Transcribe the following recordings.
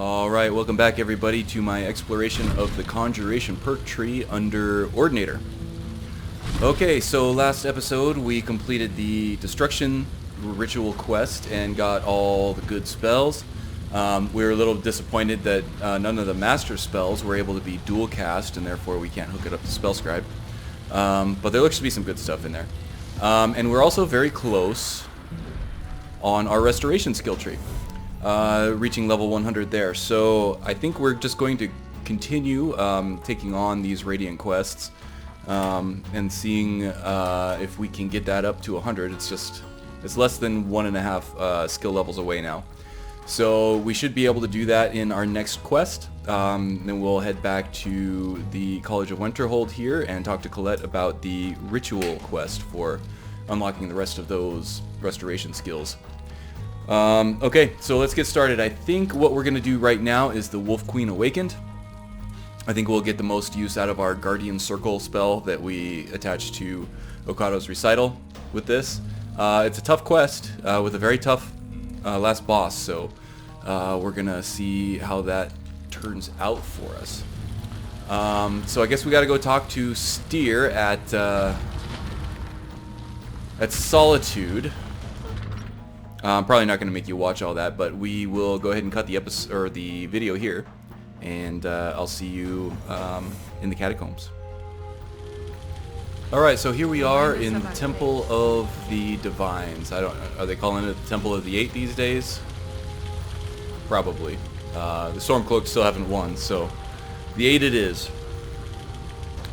Alright, welcome back everybody to my exploration of the Conjuration perk tree under Ordinator. Okay, so last episode we completed the Destruction Ritual quest and got all the good spells. We were a little disappointed that none of the master spells were able to be dual cast, and therefore we can't hook it up to Spellscribe. But there looks to be some good stuff in there. And we're also very close on our Restoration skill tree. Reaching level 100 there. So I think we're just going to continue taking on these Radiant quests and seeing if we can get that up to 100. It's less than 1.5 skill levels away now. So we should be able to do that in our next quest. Then we'll head back to the College of Winterhold here and talk to Colette about the Ritual quest for unlocking the rest of those restoration skills. Okay, so let's get started. I think what we're going to do right now is the Wolf Queen Awakened. I think we'll get the most use out of our Guardian Circle spell that we attach to Okado's Recital with this. It's a tough quest with a very tough last boss, so we're going to see how that turns out for us. So I guess we got to go talk to Steer at Solitude. I'm probably not going to make you watch all that, but we will go ahead and cut the episode or the video here, and I'll see you in the catacombs. All right, so here we are in the Temple of the Divines. Are they calling it the Temple of the Eight these days? Probably. The Stormcloaks still haven't won, so the Eight it is.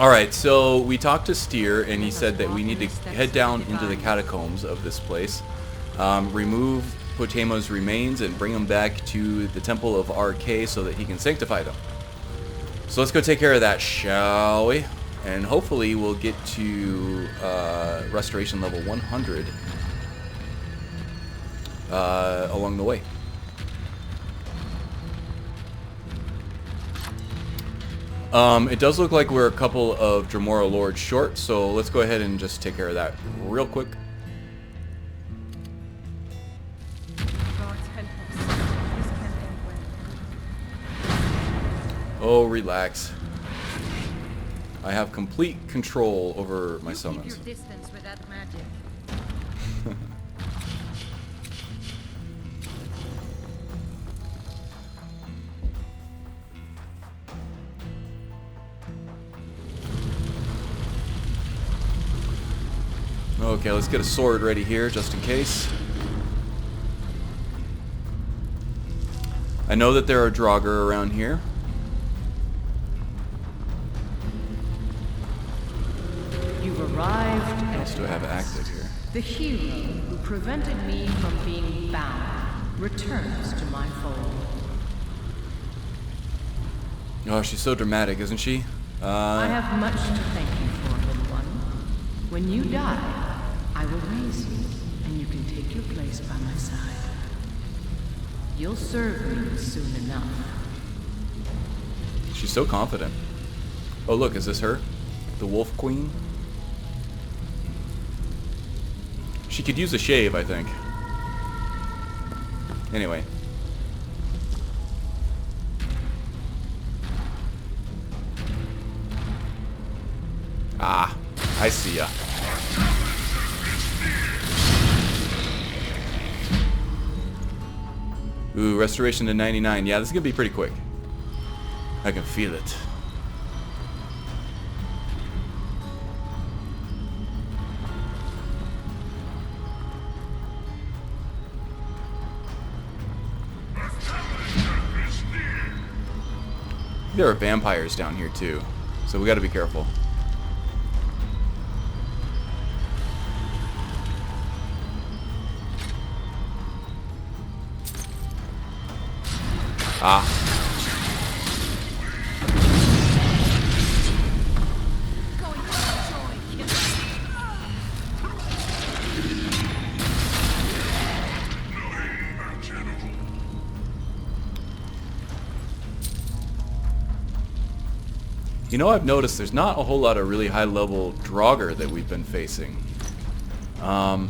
All right, so we talked to Steer, and he said that we need to head down into the catacombs of this place. Remove Potamo's remains and bring them back to the Temple of RK so that he can sanctify them. So let's go take care of that, shall we? And hopefully we'll get to restoration level 100 along the way. It does look like we're a couple of Dremora Lords short, so let's go ahead and just take care of that real quick. Oh, relax. I have complete control over my summons. Keep your distance with that magic. Okay, let's get a sword ready here just in case. I know that there are Draugr around here. Arrived what else do I have active here? The hero who prevented me from being bound returns to my fold. Oh, she's so dramatic, isn't she? I have much to thank you for, little one. When you die, I will raise you, and you can take your place by my side. You'll serve me soon enough. She's so confident. Oh, look, is this her? The Wolf Queen? She could use a shave, I think. Anyway. Ah, I see ya. Ooh, restoration to 99. Yeah, this is gonna be pretty quick. I can feel it. There are vampires down here too, so we gotta be careful. Ah. You know, I've noticed there's not a whole lot of really high-level Draugr that we've been facing. I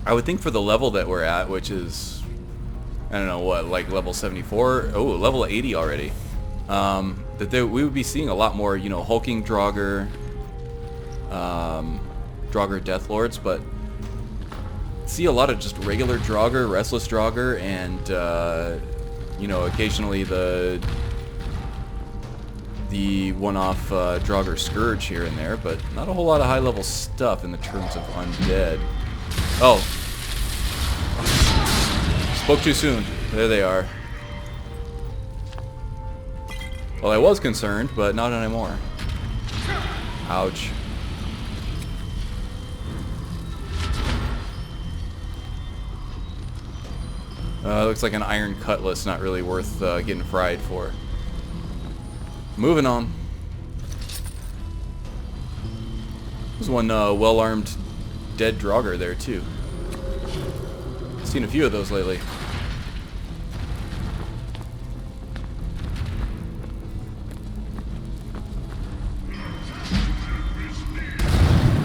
would think for the level that we're at, which is I don't know what, like level 74. Oh, level 80 already. We would be seeing a lot more, you know, hulking Draugr, Draugr Deathlords, but see a lot of just regular Draugr, restless Draugr, and you know, occasionally the one-off Draugr Scourge here and there, but not a whole lot of high-level stuff in the terms of undead. Oh. Spoke too soon. There they are. Well, I was concerned, but not anymore. Ouch. Looks like an iron cutlass, not really worth getting fried for. Moving on. There's one well-armed dead Draugr there, too. Seen a few of those lately.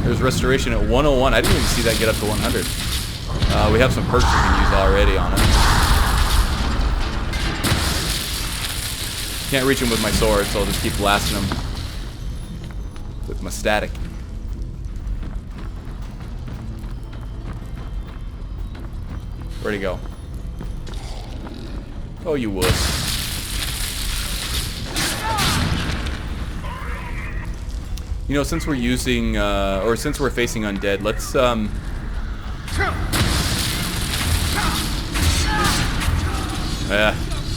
There's restoration at 101. I didn't even see that get up to 100. We have some perks we can use already on it. Can't reach him with my sword, so I'll just keep blasting him with my static. Where'd he go? Oh, you would. You know, since we're using, or since we're facing undead, let's, I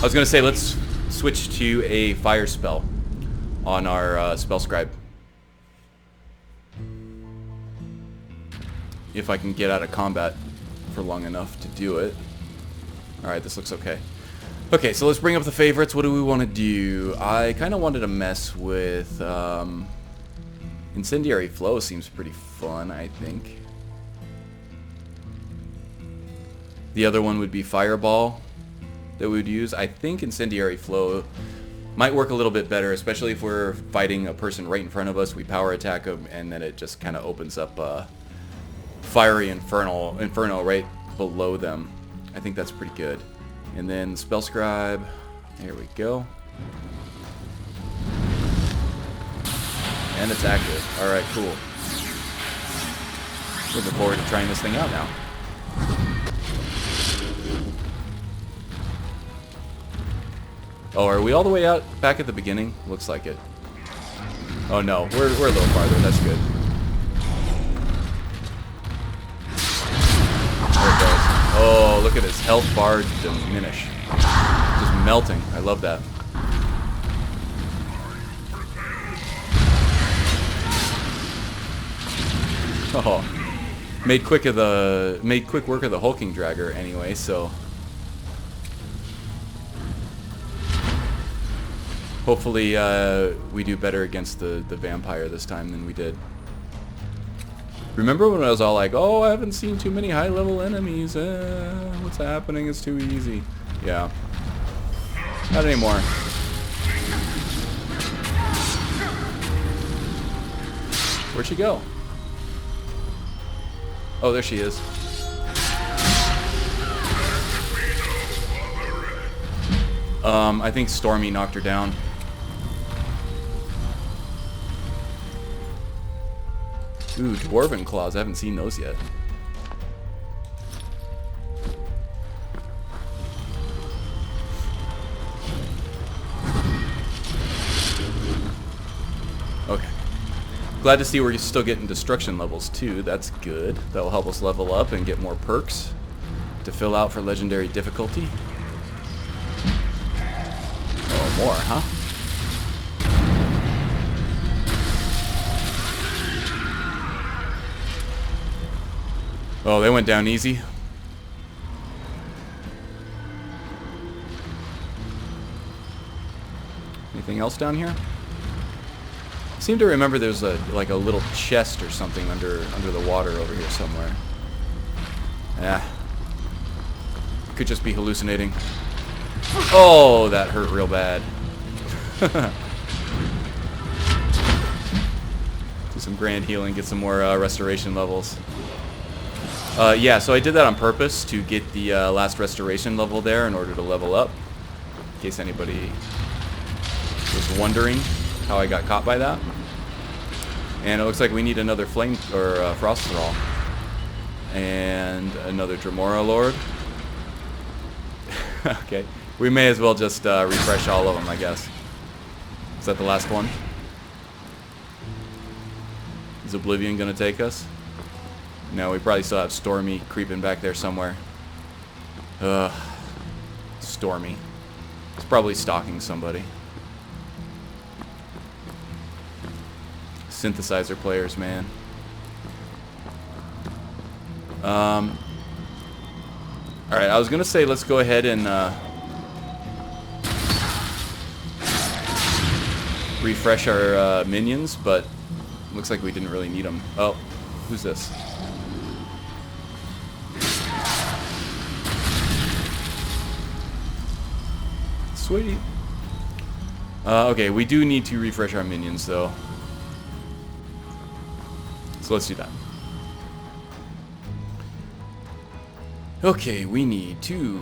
was gonna say, let's switch to a fire spell on our spell scribe. If I can get out of combat for long enough to do it. Alright, this looks okay. Okay, so let's bring up the favorites. What do we want to do? I kind of wanted to mess with Incendiary Flow. Seems pretty fun, I think. The other one would be Fireball that we would use. I think Incendiary Flow might work a little bit better, especially if we're fighting a person right in front of us. We power attack them, and then it just kind of opens up Fiery Inferno right below them. I think that's pretty good. And then Spell Scribe. There we go. And it's active. Alright, cool. Looking forward to trying this thing out now. Oh, are we all the way out back at the beginning? Looks like it. Oh no, we're a little farther. That's good. There it goes. Oh, look at his health bar diminish. Just melting. I love that. Oh, made quick work of the hulking Draugr anyway. So hopefully we do better against the vampire this time than we did. Remember when I was all like, oh, I haven't seen too many high-level enemies. What's happening? It's too easy. Yeah. Not anymore. Where'd she go? Oh, there she is. I think Stormy knocked her down. Ooh, Dwarven Claws. I haven't seen those yet. Okay. Glad to see we're still getting destruction levels too. That's good. That'll help us level up and get more perks to fill out for legendary difficulty. Oh, more, huh? Oh, they went down easy. Anything else down here? I seem to remember there's like a little chest or something under the water over here somewhere. Yeah. Could just be hallucinating. Oh, that hurt real bad. Do some grand healing, get some more restoration levels. Yeah, so I did that on purpose to get the last restoration level there in order to level up. In case anybody was wondering how I got caught by that. And it looks like we need another flame or frost thrall. And another Dremora Lord. Okay. We may as well just refresh all of them, I guess. Is that the last one? Is Oblivion going to take us? No, we probably still have Stormy creeping back there somewhere. Ugh. Stormy. It's probably stalking somebody. Synthesizer players, man. Alright, I was going to say let's go ahead and refresh our minions, but looks like we didn't really need them. Oh, who's this? Sweet. Okay, we do need to refresh our minions, though. So let's do that. Okay, we need 2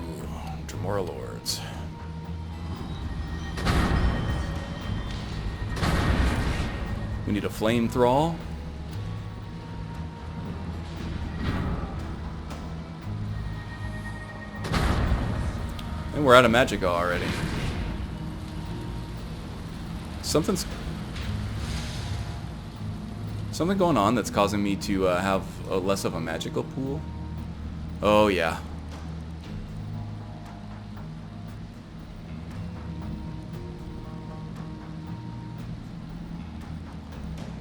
Dremora Lords. We need a Flame Thrall. And we're out of Magicka already. Something going on that's causing me to have less of a magical pool. Oh yeah.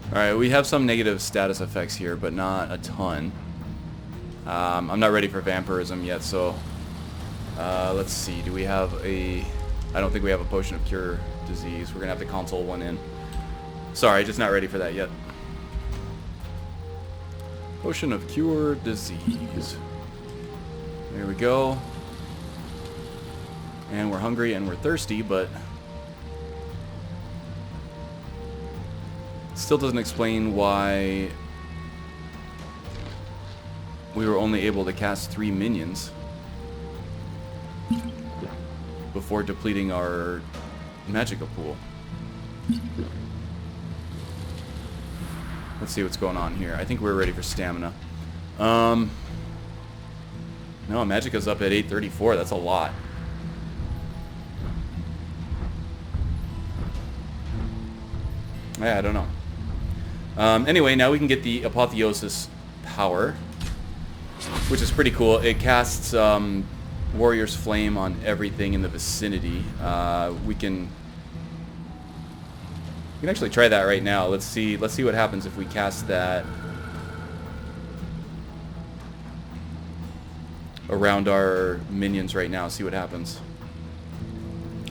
Alright, we have some negative status effects here, but not a ton. I'm not ready for vampirism yet, so let's see. Do we have a... I don't think we have a potion of cure disease. We're going to have to console one in. Sorry, just not ready for that yet. Potion of cure disease. There we go. And we're hungry and we're thirsty, but... still doesn't explain why we were only able to cast 3 minions before depleting our Magicka pool. Let's see what's going on here. I think we're ready for stamina. No, Magicka's up at 834. That's a lot. Yeah, I don't know. Anyway, now we can get the Apotheosis power, which is pretty cool. It casts Warrior's Flame on everything in the vicinity. We can actually try that right now. Let's see what happens if we cast that around our minions right now. See what happens.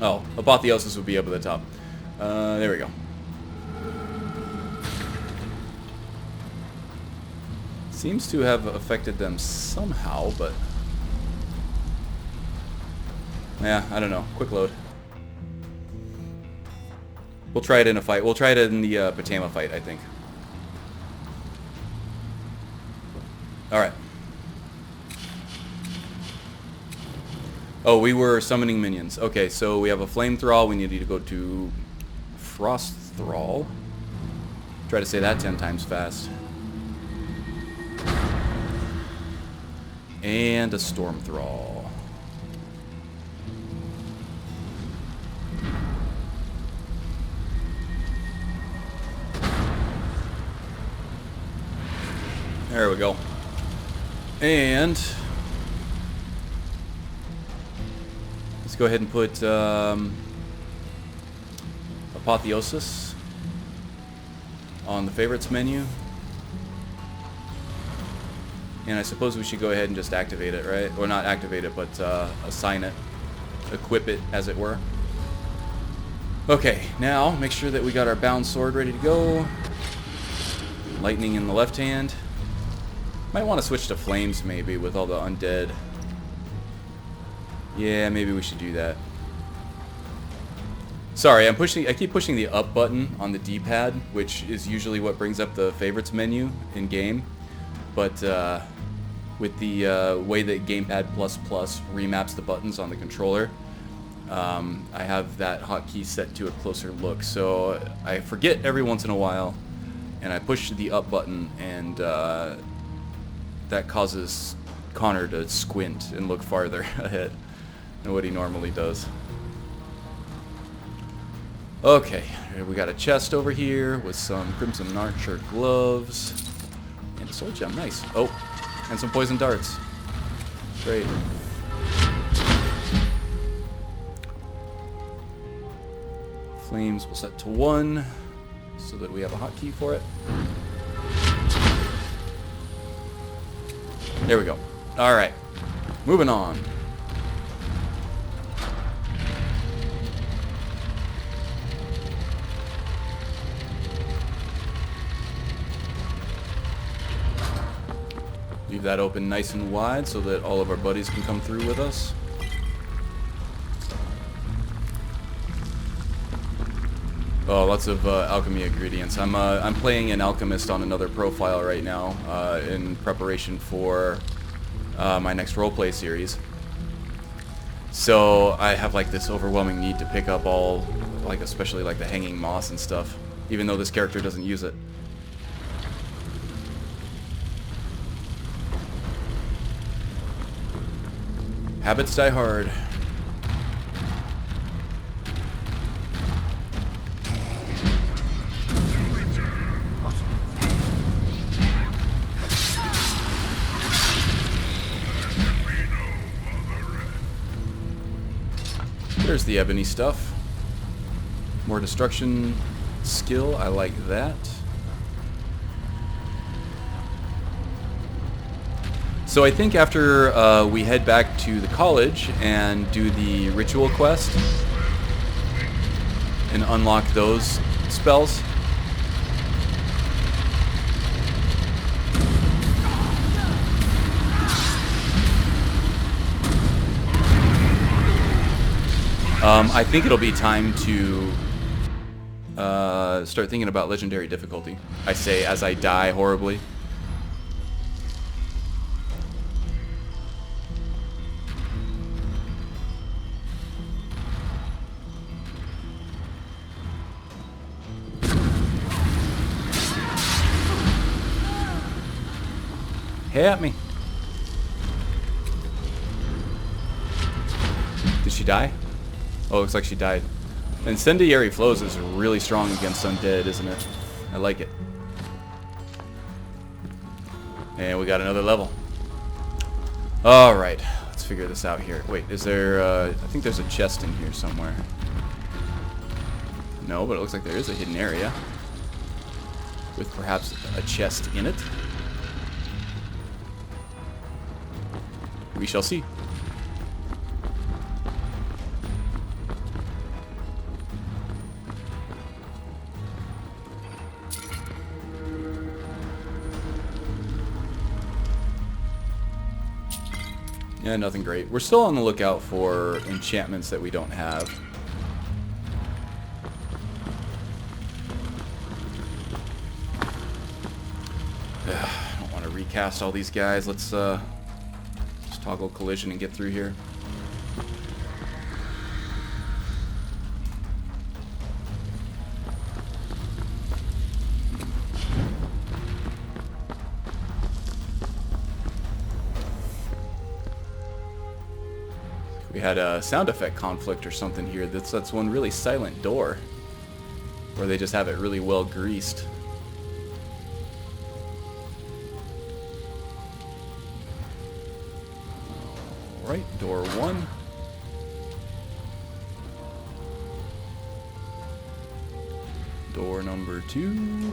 Oh, Apotheosis would be up at the top. There we go. Seems to have affected them somehow, but... yeah, I don't know. Quick load. We'll try it in a fight. We'll try it in the Patama fight, I think. Alright. Oh, we were summoning minions. Okay, so we have a Flame Thrall. We need to go to Frost Thrall. Try to say that 10 times fast. And a Storm Thrall. There we go. And let's go ahead and put Apotheosis on the favorites menu. And I suppose we should go ahead and just activate it, right? Or not activate it, but assign it. Equip it, as it were. Okay, now make sure that we got our bound sword ready to go. Lightning in the left hand. Might want to switch to flames, maybe, with all the undead. Yeah, maybe we should do that. Sorry, I keep pushing the up button on the D-pad, which is usually what brings up the favorites menu in game. But with the way that Gamepad++ remaps the buttons on the controller. I have that hotkey set to a closer look, so I forget every once in a while, and I push the up button, and that causes Connor to squint and look farther ahead than what he normally does. Okay, we got a chest over here with some Crimson Archer gloves and a soul gem. Nice. Oh, and some poison darts. Great. Flames will set to 1 so that we have a hotkey for it. There we go. All right, moving on. Leave that open nice and wide so that all of our buddies can come through with us. Oh, lots of alchemy ingredients. I'm playing an alchemist on another profile right now in preparation for my next roleplay series. So I have like this overwhelming need to pick up all, like especially like the hanging moss and stuff, even though this character doesn't use it. Habits die hard. There's the ebony stuff. More destruction skill, I like that. So I think after we head back to the college and do the ritual quest and unlock those spells, I think it'll be time to start thinking about legendary difficulty. I say as I die horribly. Help me. Did she die? Oh, looks like she died. Incendiary flows is really strong against undead, isn't it? I like it. And we got another level. Alright, let's figure this out here. Wait, is there, I think there's a chest in here somewhere. No, but it looks like there is a hidden area with perhaps a chest in it. We shall see. Yeah, nothing great. We're still on the lookout for enchantments that we don't have. I don't want to recast all these guys. Let's just toggle collision and get through here. We had a sound effect conflict or something here. That's one really silent door where they just have it really well greased. Alright, door 1. Door number 2.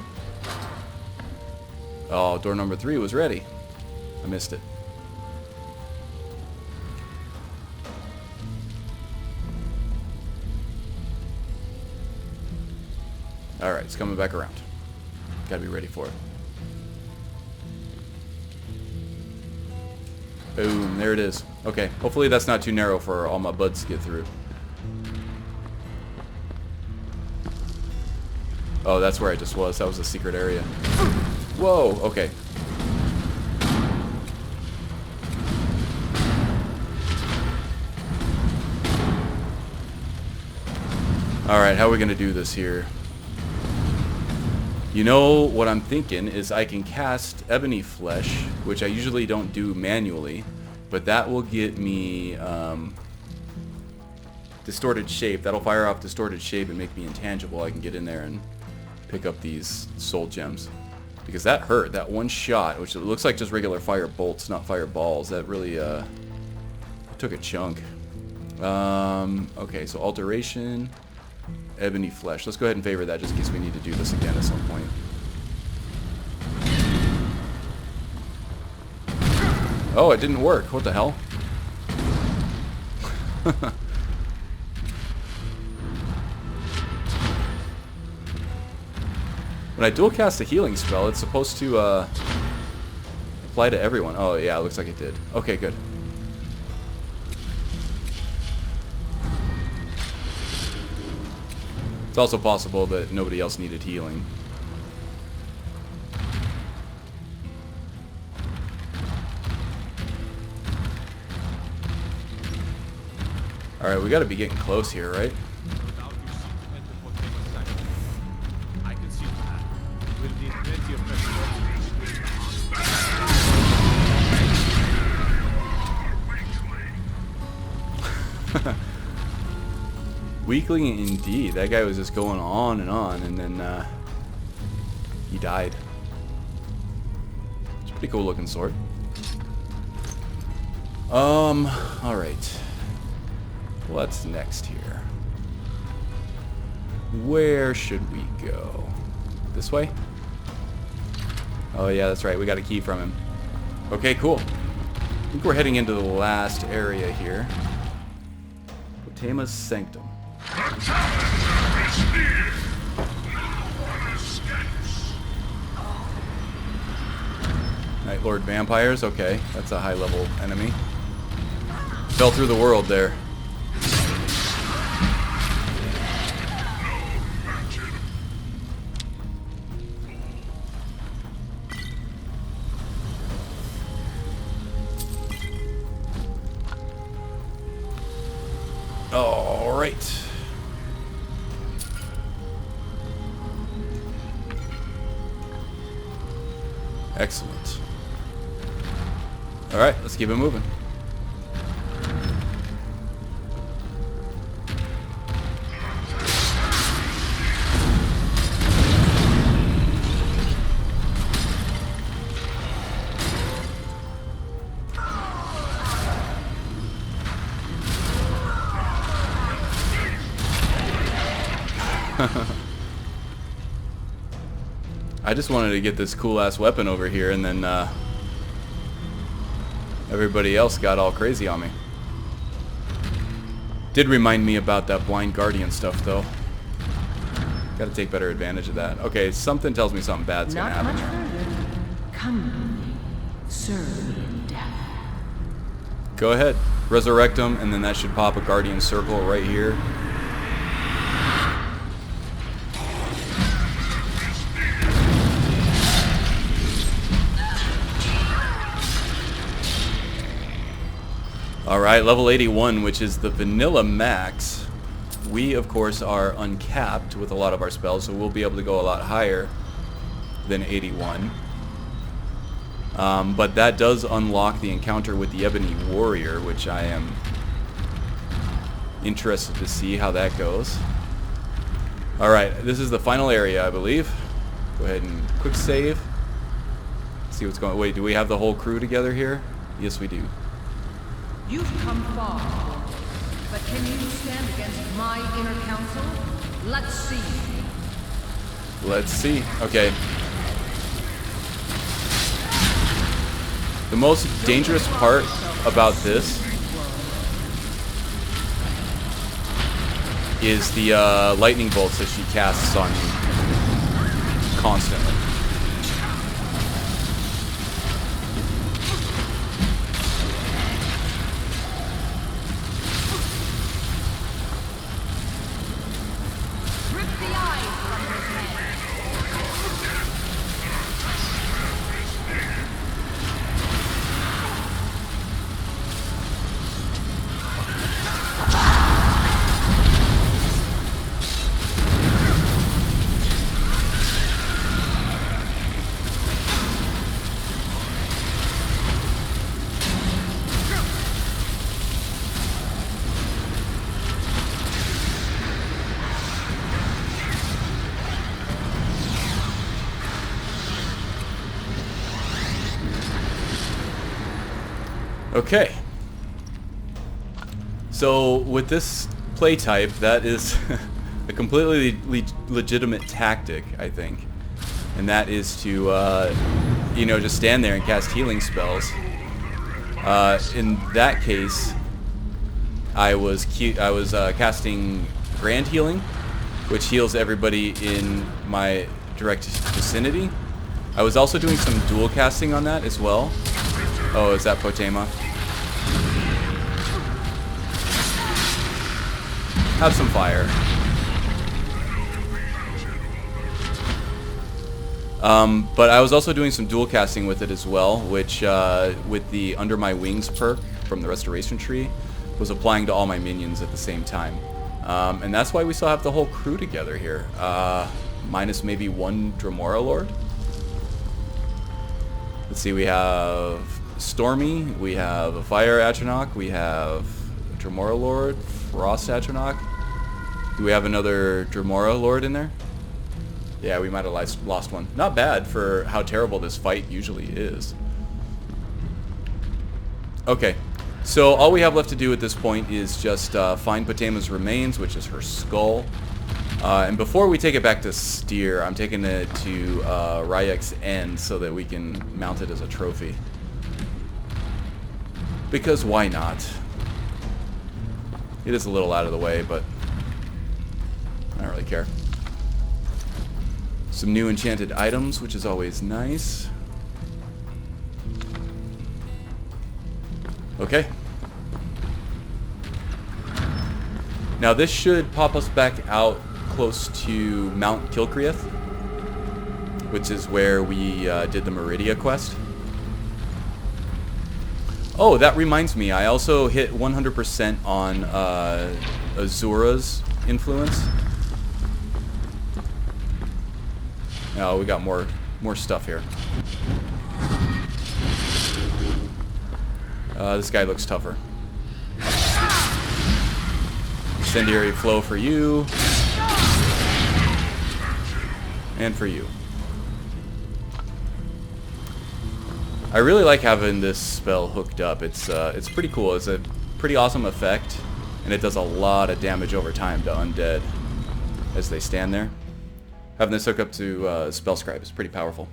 Oh, door number 3 was ready. I missed it. Alright, it's coming back around. Gotta be ready for it. Boom, there it is. Okay, hopefully that's not too narrow for all my buds to get through. Oh, that's where I just was. That was a secret area. Whoa, okay. Alright, how are we going to do this here? You know, what I'm thinking is I can cast Ebony Flesh, which I usually don't do manually, but that will get me Distorted Shape. That'll fire off Distorted Shape and make me intangible. I can get in there and pick up these soul gems. Because that hurt, that one shot, which it looks like just regular fire bolts, not fire balls, that really took a chunk. Okay, so Alteration, Ebony Flesh. Let's go ahead and favor that just in case we need to do this again at some point. Oh, it didn't work. What the hell? When I dual cast a healing spell, it's supposed to apply to everyone. Oh yeah, it looks like it did. Okay, good. It's also possible that nobody else needed healing. Alright, we gotta be getting close here, right? Weakling indeed. That guy was just going on, and then he died. It's a pretty cool looking sword. Alright. What's next here? Where should we go? This way? Oh yeah, that's right. We got a key from him. Okay, cool. I think we're heading into the last area here. Potema's Sanctum. Night Lord Vampires, okay. That's a high level enemy. Fell through the world there. Alright. Excellent. Alright, let's keep it moving. I just wanted to get this cool ass weapon over here, and then everybody else got all crazy on me. Did remind me about that blind guardian stuff though. Gotta take better advantage of that. Okay, something tells me something bad's gonna happen here. Not much further. Come with me. Serve me in death. Go ahead. Resurrect him, and then that should pop a guardian circle right here. Alright, level 81, which is the vanilla max. We, of course, are uncapped with a lot of our spells, so we'll be able to go a lot higher than 81. But that does unlock the encounter with the Ebony Warrior, which I am interested to see how that goes. Alright, this is the final area, I believe. Go ahead and quick save. See what's going on. Wait, do we have the whole crew together here? Yes, we do. You've come far, but can you stand against my inner council? Let's see. Let's see. Okay. The most dangerous part about this is the lightning bolts that she casts on you constantly. Okay. So with this play type, that is a completely legitimate tactic, I think. And that is to, you know, just stand there and cast healing spells. In that case, I was casting Grand Healing, which heals everybody in my direct vicinity. I was also doing some dual casting on that as well. Oh, is that Potema? Have some fire. But I was also doing some dual casting with it as well, which with the Under My Wings perk from the Restoration Tree was applying to all my minions at the same time. And that's why we still have the whole crew together here. Minus maybe one Dremora Lord. Let's see, we have Stormy, we have a Fire Atronach, we have Dremora Lord, Frost Atronach. Do we have another Dremora Lord in there? Yeah, we might have lost one. Not bad for how terrible this fight usually is. Okay, so all we have left to do at this point is just find Potema's remains, which is her skull. And before we take it back to Steer, I'm taking it to Ryek's End so that we can mount it as a trophy. Because why not? It is a little out of the way, but I don't really care. Some new enchanted items, which is always nice. Okay. Now this should pop us back out close to Mount Kilcreath, which is where we did the Meridia quest. Oh, that reminds me, I also hit 100% on Azura's influence. Oh, we got more stuff here. This guy looks tougher. Incendiary flow for you. And for you. I really like having this spell hooked up. It's pretty cool. It's a pretty awesome effect, and it does a lot of damage over time to undead as they stand there. Having this hook up to Spell Scribe is pretty powerful.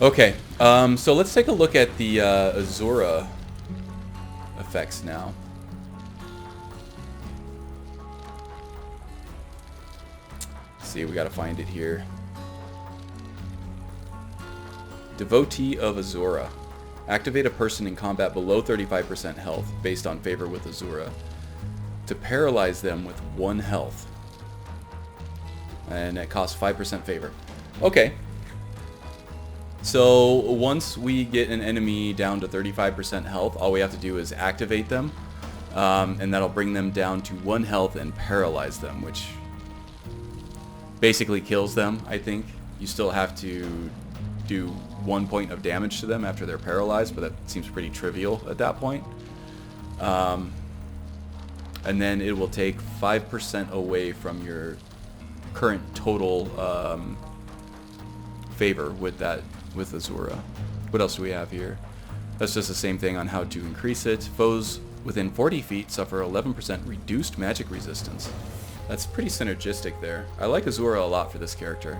Okay, so let's take a look at the Azura effects now. Let's see, we gotta find it here. Devotee of Azura. Activate a person in combat below 35% health based on favor with Azura to paralyze them with 1 health. And it costs 5% favor. Okay. So once we get an enemy down to 35% health, all we have to do is activate them. And that'll bring them down to 1 health and paralyze them, which basically kills them, I think. You still have to do 1 point of damage to them after they're paralyzed, but that seems pretty trivial at that point. And then it will take 5% away from your current total favor with Azura. What else do we have here? That's just the same thing on how to increase it. Foes within 40 feet suffer 11% reduced magic resistance. That's pretty synergistic there. I like Azura a lot for this character.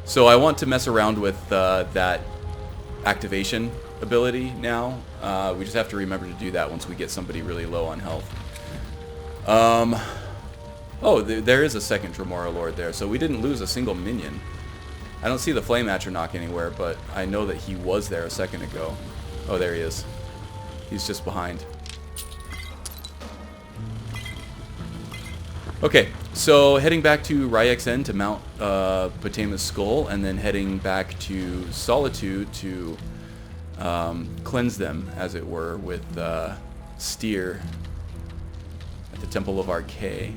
So I want to mess around with that activation ability now. We just have to remember to do that once we get somebody really low on health. Oh, there is a second Dremora Lord there, so we didn't lose a single minion. I don't see the Flame Atronach anywhere, but I know that he was there a second ago. Oh, there he is. He's just behind. Okay, so heading back to Ryek's End to mount Potema's skull, and then heading back to Solitude to cleanse them, as it were, with Steer at the Temple of Archay.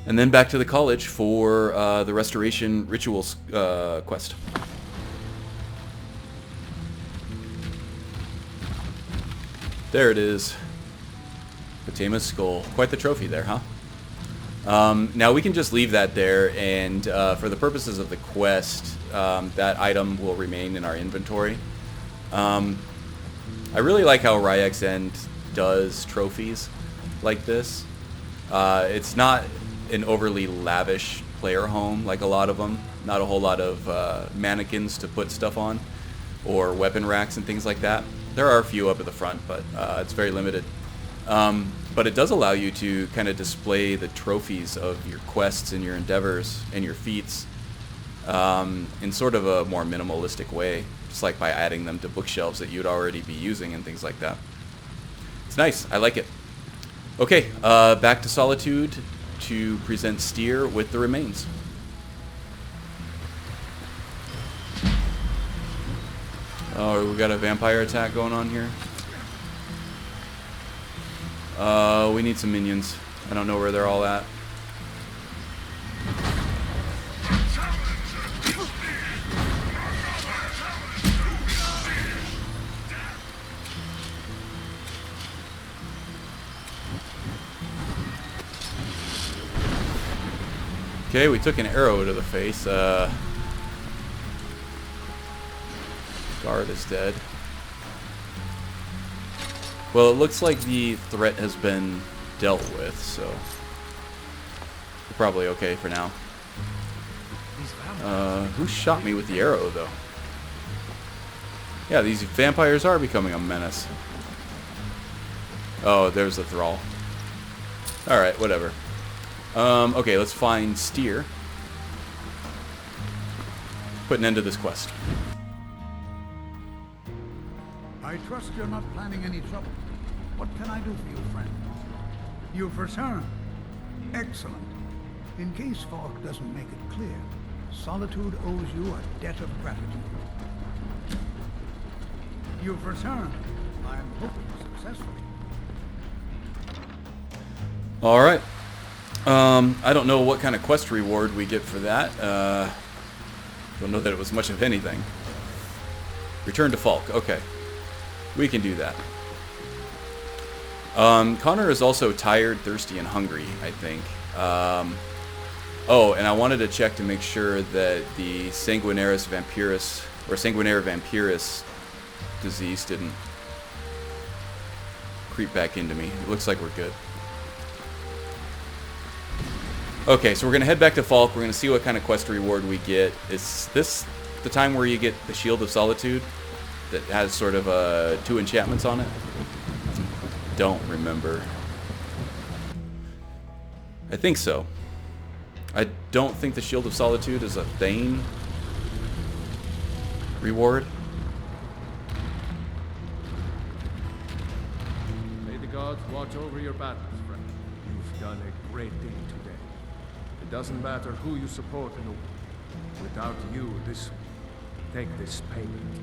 And then back to the college for the Restoration Rituals quest. There it is. Potema's skull. Quite the trophy there, huh? Now we can just leave that there, and for the purposes of the quest, that item will remain in our inventory. I really like how Ryek's End does trophies like this. It's not an overly lavish player home like a lot of them. Not a whole lot of mannequins to put stuff on, or weapon racks and things like that. There are a few up at the front, but it's very limited. But it does allow you to kind of display the trophies of your quests and your endeavors and your feats in sort of a more minimalistic way, just like by adding them to bookshelves that you'd already be using and things like that. It's nice. I like it. Okay, back to Solitude to present Steer with the remains. Oh, we got a vampire attack going on here. We need some minions. I don't know where they're all at. Okay, we took an arrow to the face. Guard is dead. Well, it looks like the threat has been dealt with, so we're probably okay for now. Who shot me with the arrow, though? Yeah, these vampires are becoming a menace. Oh, there's the thrall. Alright, whatever. Okay, let's find Steer. Put an end to this quest. I trust you're not planning any trouble. What can I do for you, friend? You've returned. Excellent. In case Falk doesn't make it clear, Solitude owes you a debt of gratitude. You've returned. I'm hoping successfully. Alright. I don't know what kind of quest reward we get for that. Don't know that it was much of anything. Return to Falk. Okay. We can do that. Connor is also tired, thirsty, and hungry, I think. Oh, and I wanted to check to make sure that the Sanguinaris Vampiris, or Sanguinare Vampiris disease didn't creep back into me. It looks like we're good. Okay, so we're going to head back to Falk. We're going to see what kind of quest reward we get. Is this the time where you get the Shield of Solitude that has sort of 2 enchantments on it? Don't remember. I think so. I don't think the Shield of Solitude is a Thane reward. May the gods watch over your battles, friend. You've done a great thing today. It doesn't matter who you support in the war. Without you, take this payment.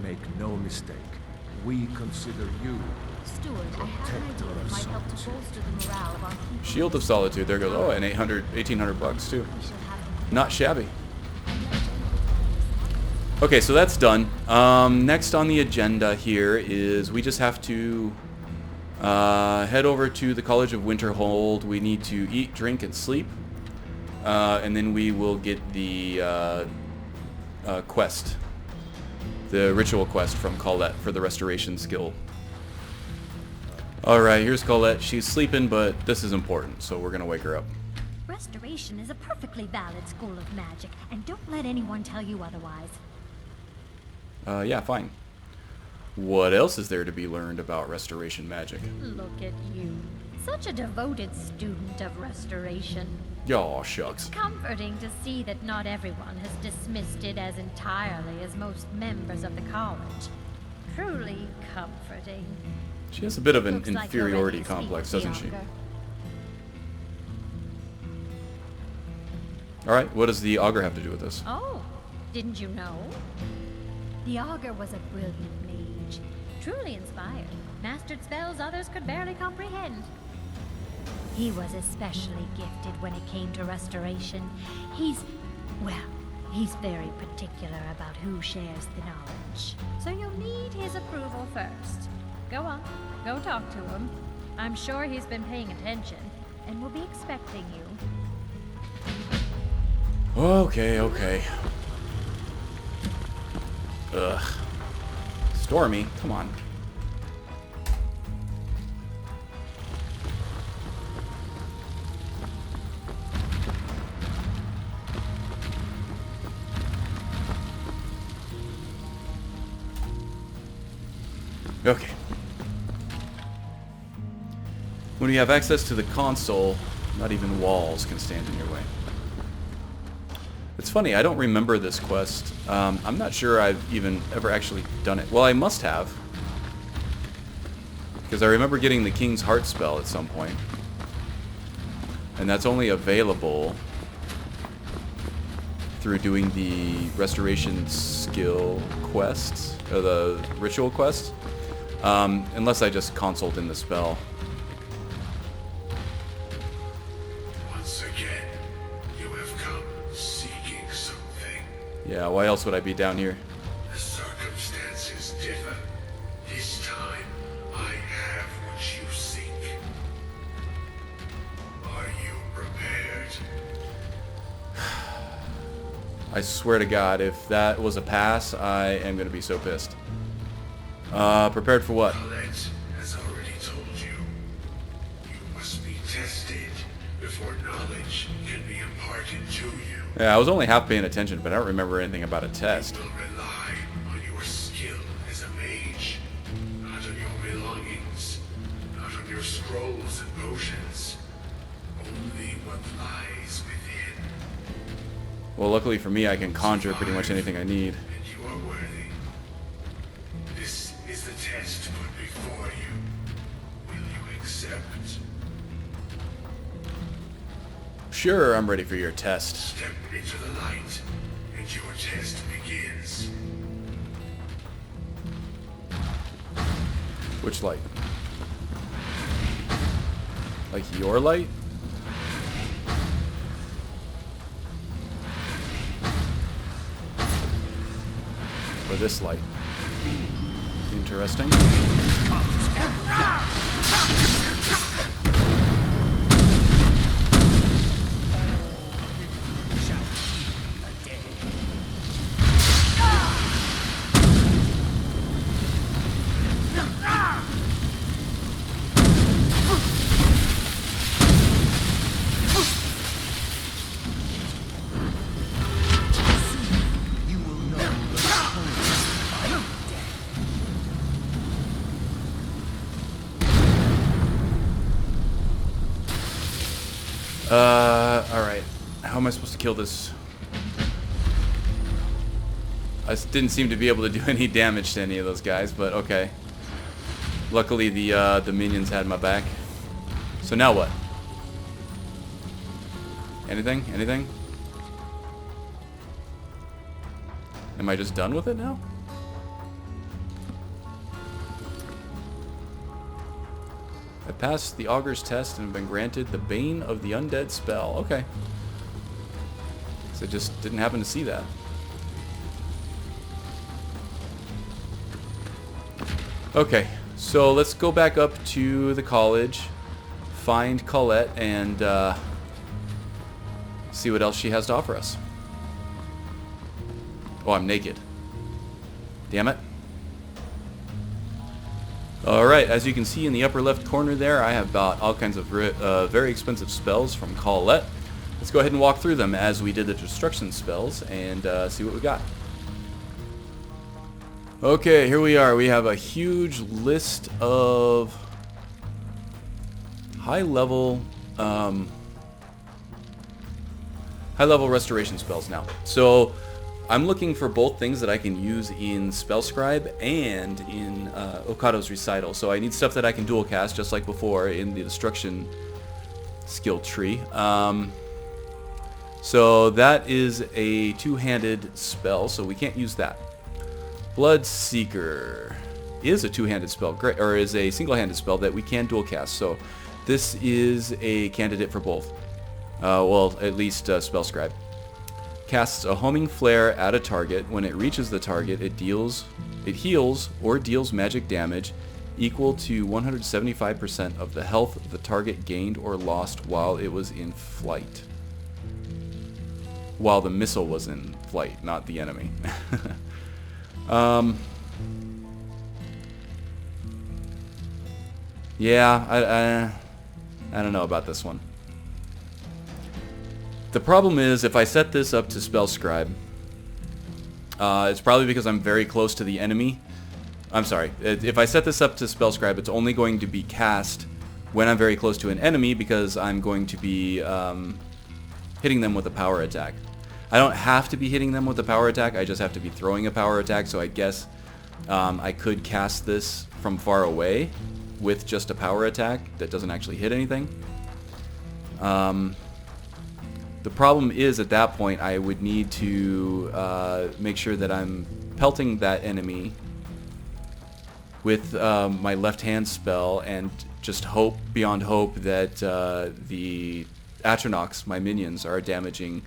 Make no mistake. We consider you Steward, I have an idea that might help to bolster the morale of our people. Shield of Solitude. There goes. Oh, and 1,800 bucks too. Not shabby. Okay, so that's done. Next on the agenda here is we just have to head over to the College of Winterhold. We need to eat, drink, and sleep. And then we will get the quest. The ritual quest from Colette for the restoration skill. Alright, here's Colette. She's sleeping, but this is important, so we're gonna wake her up. Restoration is a perfectly valid school of magic, and don't let anyone tell you otherwise. Yeah, fine. What else is there to be learned about restoration magic? Look at you. Such a devoted student of restoration. Aw, shucks. It's comforting to see that not everyone has dismissed it as entirely as most members of the college. Truly comforting. She has a bit of an Looks like you're inferiority ready to speak complex, with the doesn't she? augur. Alright, what does the augur have to do with this? Oh, didn't you know? The augur was a brilliant mage, truly inspired, mastered spells others could barely comprehend. He was especially gifted when it came to restoration. He's very particular about who shares the knowledge. So you'll need his approval first. Go on, go talk to him. I'm sure he's been paying attention and will be expecting you. Okay, okay. Ugh. Stormy, come on. Okay. When you have access to the console, not even walls can stand in your way. It's funny, I don't remember this quest. I'm not sure I've even ever actually done it. Well, I must have. Because I remember getting the King's Heart spell at some point. And that's only available through doing the restoration skill quests, or the ritual quests. Unless I just consulted in the spell. Once again, you have come seeking something. Yeah, why else would I be down here? The circumstances differ. This time, I have what you seek. Are you prepared? I swear to God, if that was a pass, I am going to be so pissed. Prepared for what? Colette has already told you. You must be tested before knowledge can be imparted to you. Yeah, I was only half paying attention, but I don't remember anything about a test. You will rely on your skill as a mage, not on your belongings, not on your scrolls and potions, only what lies within. Well, luckily for me, I can conjure pretty much anything I need. And you are worthy. This is the test put before you. Will you accept? Sure, I'm ready for your test. Step into the light, and your test begins. Which light? Like your light? Or this light? Interesting. Alright. How am I supposed to kill this? I didn't seem to be able to do any damage to any of those guys, but okay. Luckily the minions had my back. So now what? Anything? Anything? Am I just done with it now? I passed the Augur's test and have been granted the Bane of the Undead spell. Okay. So I just didn't happen to see that. Okay, so let's go back up to the college, find Colette, and see what else she has to offer us. Oh, I'm naked. Damn it. Alright, as you can see in the upper left corner there, I have bought all kinds of very expensive spells from Colette. Let's go ahead and walk through them as we did the destruction spells and see what we got. Okay, here we are. We have a huge list of high-level restoration spells now. So I'm looking for both things that I can use in Spellscribe and in Okado's Recital. So I need stuff that I can dual cast, just like before in the Destruction skill tree. So that is a two-handed spell, so we can't use that. Bloodseeker is a two-handed spell, or is a single-handed spell that we can dual cast. So this is a candidate for both. Well, at least Spellscribe. Casts a homing flare at a target. When it reaches the target, it heals or deals magic damage equal to 175% of the health the target gained or lost while it was in flight. While the missile was in flight, not the enemy. Yeah, I don't know about this one. The problem is, if I set this up to Spell Scribe, it's probably because I'm very close to the enemy. I'm sorry. If I set this up to Spell Scribe, it's only going to be cast when I'm very close to an enemy because I'm going to be hitting them with a power attack. I don't have to be hitting them with a power attack. I just have to be throwing a power attack. So I guess I could cast this from far away with just a power attack that doesn't actually hit anything. The problem is, at that point, I would need to make sure that I'm pelting that enemy with my left-hand spell and just hope beyond hope that the Atronachs, my minions, are damaging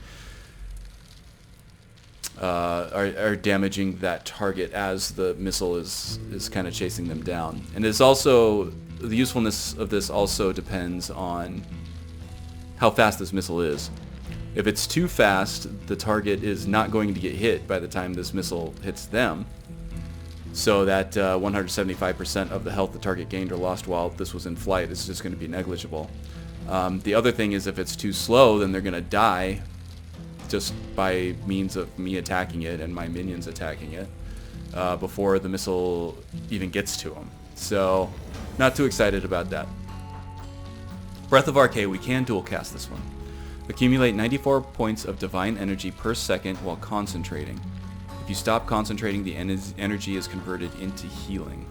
that target as the missile is kind of chasing them down. And it's also, the usefulness of this also depends on how fast this missile is. If it's too fast, the target is not going to get hit by the time this missile hits them. So that 175% of the health the target gained or lost while this was in flight is just going to be negligible. The other thing is, if it's too slow, then they're going to die just by means of me attacking it and my minions attacking it before the missile even gets to them. So, not too excited about that. Breath of Arcade, we can dual cast this one. Accumulate 94 points of divine energy per second while concentrating. If you stop concentrating, the energy is converted into healing.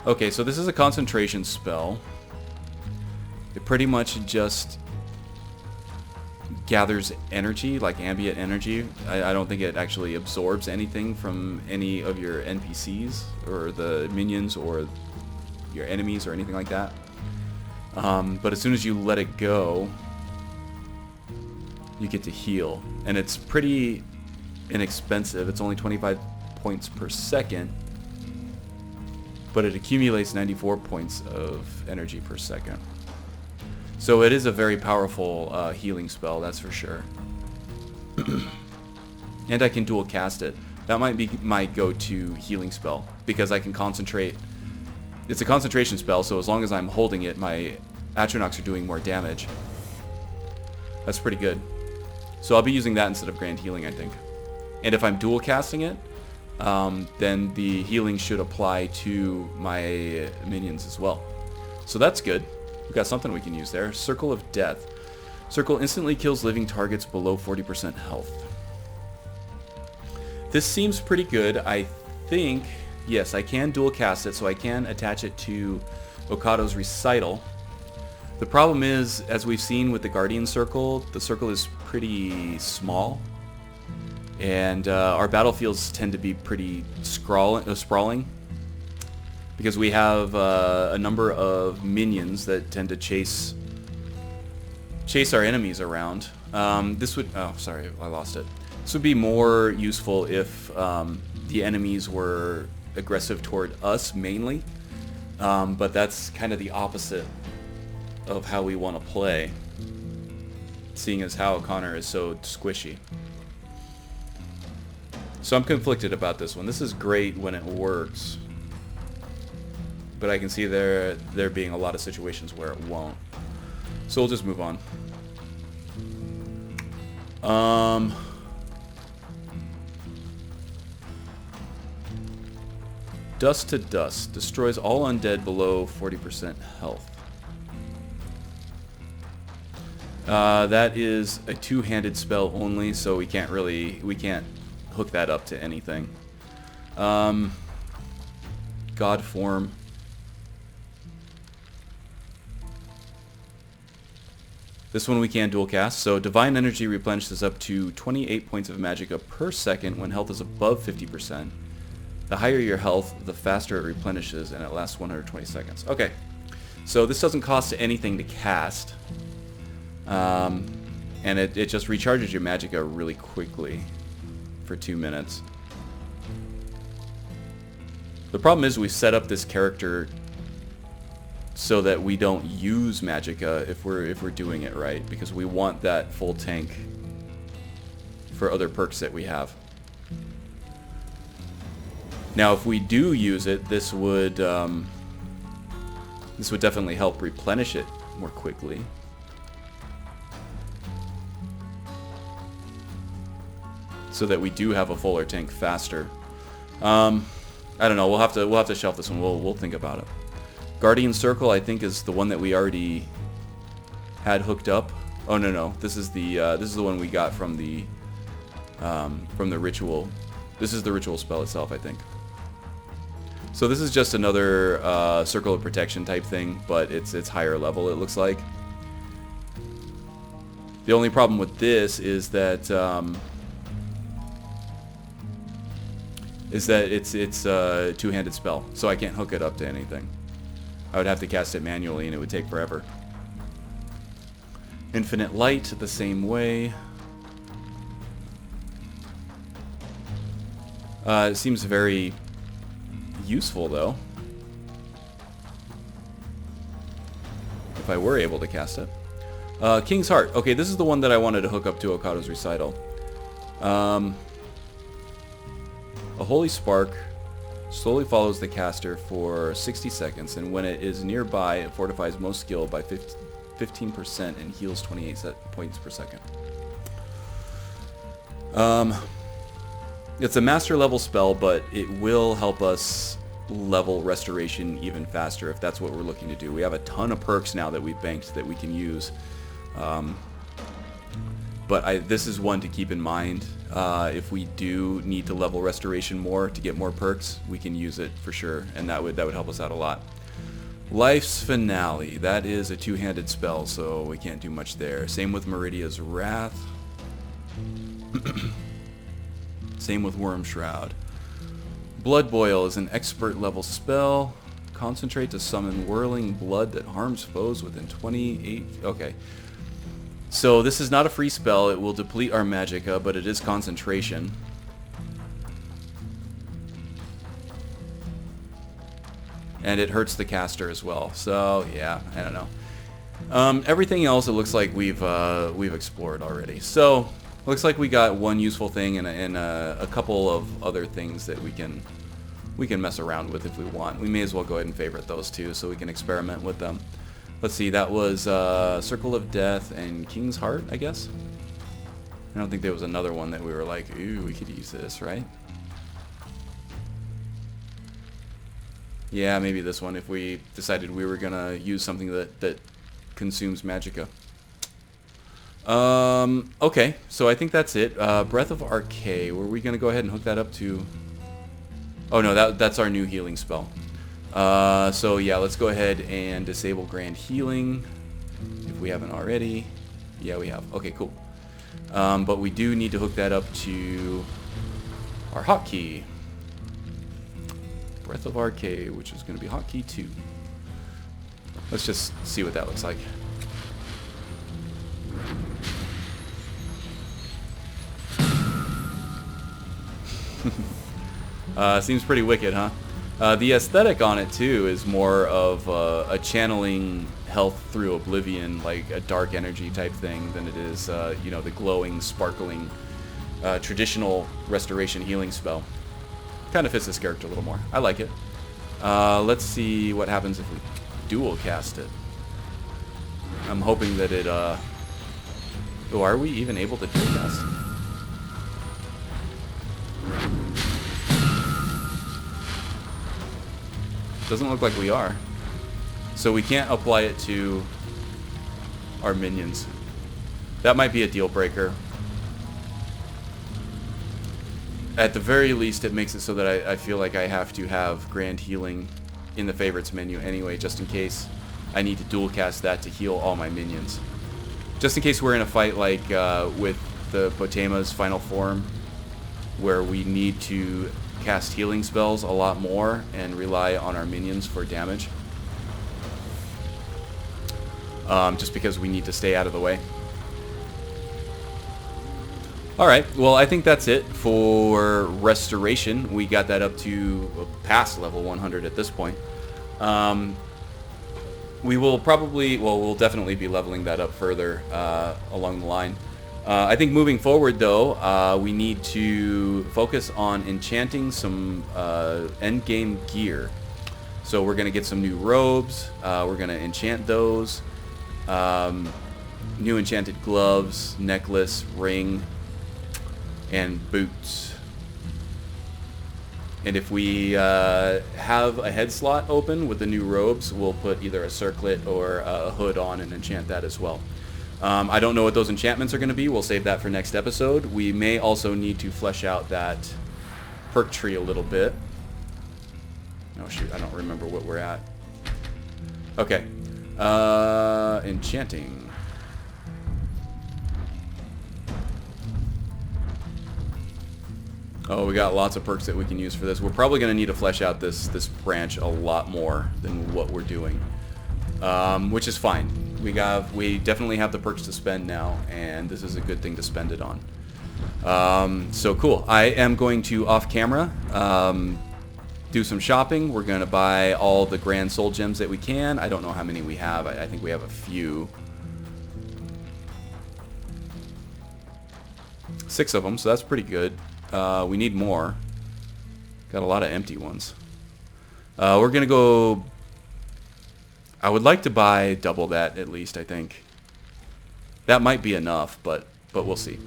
Okay, so this is a concentration spell. It pretty much just gathers energy, like ambient energy. I don't think it actually absorbs anything from any of your NPCs or the minions or your enemies or anything like that. But as soon as you let it go, you get to heal. And it's pretty inexpensive. It's only 25 points per second. But it accumulates 94 points of energy per second. So it is a very powerful healing spell, that's for sure. And I can dual cast it. That might be my go-to healing spell, because I can concentrate. It's a concentration spell, so as long as I'm holding it, my Atronachs are doing more damage. That's pretty good. So I'll be using that instead of Grand Healing, I think. And if I'm dual casting it, then the healing should apply to my minions as well. So that's good. We've got something we can use there. Circle of Death. Circle instantly kills living targets below 40% health. This seems pretty good. I think, yes, I can dual cast it, so I can attach it to Okado's Recital. The problem is, as we've seen with the Guardian Circle, the circle is pretty small. And our battlefields tend to be pretty sprawling. Because we have a number of minions that tend to chase our enemies around. This would... Oh, sorry, I lost it. This would be more useful if the enemies were aggressive toward us, mainly. But that's kind of the opposite of how we want to play. Seeing as how Connor is so squishy. So I'm conflicted about this one. This is great when it works. But I can see there being a lot of situations where it won't. So we'll just move on. Dust to Dust. Destroys all undead below 40% health. That is a two-handed spell only, so we can't hook that up to anything. God Form. This one we can dual cast. So Divine Energy replenishes up to 28 points of magicka per second when health is above 50%. The higher your health, the faster it replenishes, and it lasts 120 seconds. Okay, so this doesn't cost anything to cast. And it just recharges your magicka really quickly for 2 minutes. The problem is we set up this character so that we don't use magicka if we're doing it right, because we want that full tank for other perks that we have. Now, if we do use it, this would definitely help replenish it more quickly. So that we do have a fuller tank faster. I don't know. We'll have to shelf this one. We'll think about it. Guardian Circle, I think, is the one that we already had hooked up. Oh no. This is the one we got from the ritual. This is the ritual spell itself, I think. So this is just another circle of protection type thing, but it's higher level, it looks like. The only problem with this is that it's a two-handed spell, so I can't hook it up to anything. I would have to cast it manually, and it would take forever. Infinite Light, the same way. It seems very useful, though. If I were able to cast it. King's Heart. Okay, this is the one that I wanted to hook up to Okado's Recital. A Holy Spark slowly follows the caster for 60 seconds, and when it is nearby, it fortifies most skill by 15% and heals 28 points per second. It's a master level spell, but it will help us level restoration even faster if that's what we're looking to do. We have a ton of perks now that we've banked that we can use. But this is one to keep in mind. If we do need to level restoration more to get more perks, we can use it for sure, and that would help us out a lot. Life's Finale. That is a two-handed spell, so we can't do much there. Same with Meridia's Wrath. Same with Worm Shroud. Blood Boil is an expert level spell. Concentrate to summon whirling blood that harms foes within 28... Okay. So this is not a free spell. It will deplete our magicka, but it is concentration. And it hurts the caster as well. So yeah, I don't know. Everything else, it looks like we've explored already. So looks like we got one useful thing and a couple of other things that we can mess around with if we want. We may as well go ahead and favorite those two so we can experiment with them. Let's see, that was Circle of Death and King's Heart, I guess. I don't think there was another one that we were like, ooh, we could use this, right? Yeah, maybe this one if we decided we were gonna use something that consumes magicka. Okay, so I think that's it. Breath of Arcay, were we gonna go ahead and hook that up to... Oh no, that's our new healing spell. So yeah, let's go ahead and disable Grand Healing if we haven't already. Yeah, we have. Okay, cool. But we do need to hook that up to our hotkey. Breath of Arcay, which is going to be hotkey 2. Let's just see what that looks like. Seems pretty wicked, huh? The aesthetic on it, too, is more of a channeling health through oblivion, like a dark energy type thing, than it is, you know, the glowing, sparkling, traditional restoration healing spell. Kind of fits this character a little more. I like it. Let's see what happens if we dual cast it. I'm hoping that it, Oh, are we even able to dual cast? Doesn't look like we are. So we can't apply it to our minions. That might be a deal breaker. At the very least, it makes it so that I feel like I have to have Grand Healing in the favorites menu anyway, just in case I need to dual cast that to heal all my minions. Just in case we're in a fight like with the Potema's final form, where we need to cast healing spells a lot more and rely on our minions for damage. Just because we need to stay out of the way. Alright, well I think that's it for restoration. We got that up to past level 100 at this point. We will probably, well, we'll definitely be leveling that up further along the line. I think moving forward though, we need to focus on enchanting some endgame gear. So we're going to get some new robes, we're going to enchant those, new enchanted gloves, necklace, ring, and boots. And if we have a head slot open with the new robes, we'll put either a circlet or a hood on and enchant that as well. I don't know what those enchantments are going to be. We'll save that for next episode. We may also need to flesh out that perk tree a little bit. Oh shoot, I don't remember what we're at. Okay. Enchanting. Oh, we got lots of perks that we can use for this. We're probably going to need to flesh out this branch a lot more than what we're doing, which is fine. We definitely have the perks to spend now, and this is a good thing to spend it on. So cool. I am going to off camera do some shopping. We're going to buy all the grand soul gems that we can. I don't know how many we have. I think we have a few. 6 of them, so that's pretty good. We need more. Got a lot of empty ones. We're gonna go. I would like to buy double that at least. I think that might be enough, but we'll see.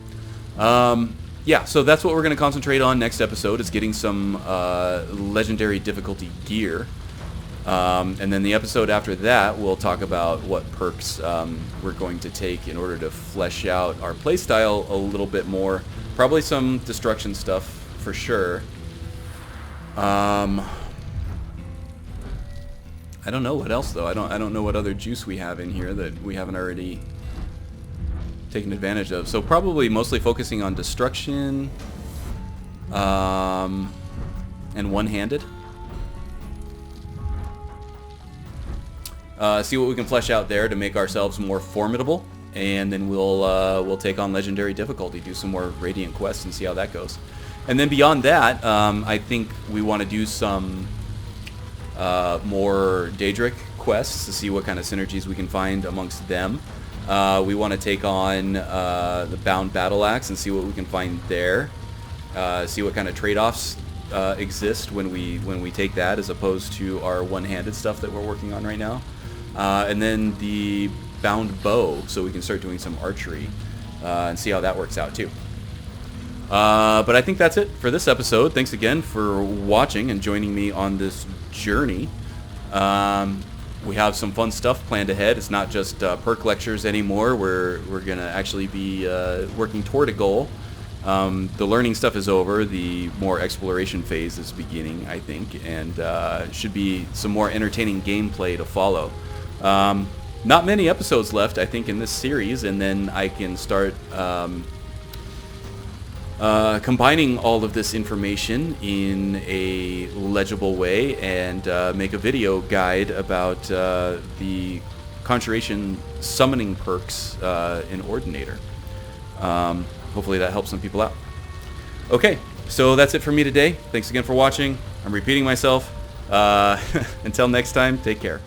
Yeah, so that's what we're gonna concentrate on next episode, is getting some legendary difficulty gear. And then the episode after that, we'll talk about what perks we're going to take in order to flesh out our playstyle a little bit more. Probably some destruction stuff for sure. I don't know what else though. I don't know what other juice we have in here that we haven't already taken advantage of. So probably mostly focusing on destruction and one-handed. See what we can flesh out there to make ourselves more formidable, and then we'll take on legendary difficulty, do some more radiant quests, and see how that goes. And then beyond that, I think we want to do some more Daedric quests to see what kind of synergies we can find amongst them. We want to take on the Bound Battle Axe and see what we can find there. See what kind of trade-offs exist when we take that, as opposed to our one-handed stuff that we're working on right now. And then the bound bow, so we can start doing some archery and see how that works out too. But I think that's it for this episode. Thanks again for watching and joining me on this journey. We have some fun stuff planned ahead. It's not just perk lectures anymore. We're going to actually be working toward a goal. The learning stuff is over. The more exploration phase is beginning, I think, and should be some more entertaining gameplay to follow. Not many episodes left, I think, in this series, and then I can start combining all of this information in a legible way and make a video guide about the Conjuration summoning perks in Ordinator. Hopefully that helps some people out. Okay, so that's it for me today. Thanks again for watching. I'm repeating myself. Until next time, take care.